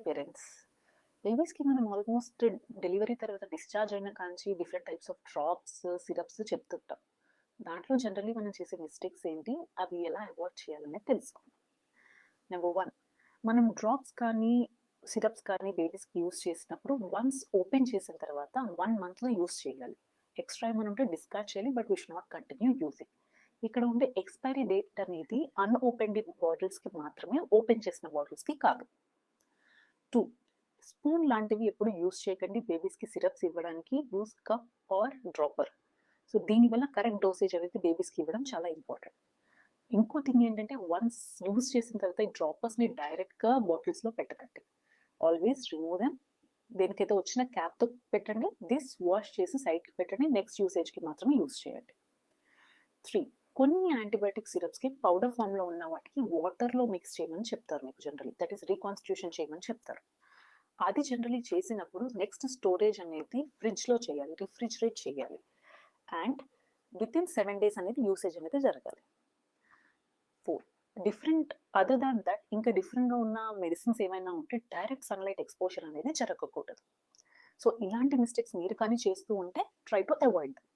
Parents. బేబీస్‌కి మనం almost delivery తర్వాత discharge అయిన కాంచి different types of drops, syrups చెప్తుంటాం. దాంట్లో జనరల్లీ మనం చేసే మిస్టేక్స్ ఏంటి? అవి ఎలా అవాయిడ్ చేయాలనేది తెలుసుకుందాం. నెంబర్ 1, మనం డ్రాప్స్ కానీ, సిరప్స్ కానీ బేబీస్‌కి యూజ్ చేసినప్పుడు వన్స్ ఓపెన్ చేసిన తర్వాత 1 మంత్‌లో యూజ్ చేయాలి. ఎక్స్‌ట్రా ఏమైనా ఉంటే డిస్కార్డ్ చేయాలి. But we should not continue using. ఇక్కడ ఉండే ఎక్స్‌పైరీ డేట్ అనేది అన్‌ఓపెన్డ్ బాటిల్స్‌కి మాత్రమే, ఓపెన్ చేసిన బాటిల్స్‌కి కాదు. 2, స్పూన్ లాంటివి ఎప్పుడు యూజ్ చేయకండి బేబీస్‌కి సిరప్స్ ఇవ్వడానికి. Use cup are dropper. So దీనివల్ల కరెక్ట్ డోసేజ్ అనేది బేబీస్‌కి ఇవ్వడం చాలా ఇంపార్టెంట్. ఇంకో థింగ్ ఏంటంటే వన్స్ యూజ్ చేసిన తర్వాత ఈ డ్రాపర్స్‌ని డైరెక్ట్‌గా బాటిల్స్‌లో పెట్టకండి. Always remove them. దేనికైతే వచ్చిన క్యాప్‌తో పెట్టండి. దిస్ వాష్ చేసి సైడ్‌కి పెట్టండి. నెక్స్ట్ యూసేజ్‌కి మాత్రమే యూజ్ చేయండి. 3, కొన్ని యాంటీబయాటిక్ సిరప్స్‌కి పౌడర్ ఫామ్‌లో ఉన్న వాటికి వాటర్‌లో మిక్స్ చేయమని చెప్తారు మీకు జనరల్లీ. దట్ ఈస్ రీకాన్స్టిట్యూషన్ చేయమని చెప్తారు. అది జనరల్లీ చేసినప్పుడు నెక్స్ట్ స్టోరేజ్ అనేది ఫ్రిడ్జ్‌లో చేయాలి. రిఫ్రిజిరేట్ చేయాలి. అండ్ వితిన్ 7 డేస్ అనేది యూసేజ్ అనేది జరగాలి. 4, డిఫరెంట్ అదర్ దాన్ దట్ ఇంకా డిఫరెంట్‌గా ఉన్న మెడిసిన్స్ ఏమైనా ఉంటే డైరెక్ట్ సన్‌లైట్ ఎక్స్‌పోజర్ అనేది జరగకూడదు. సో ఇలాంటి మిస్టేక్స్ మీరు కానీ చేస్తూ ఉంటే ట్రై టు అవాయిడ్ దెమ్.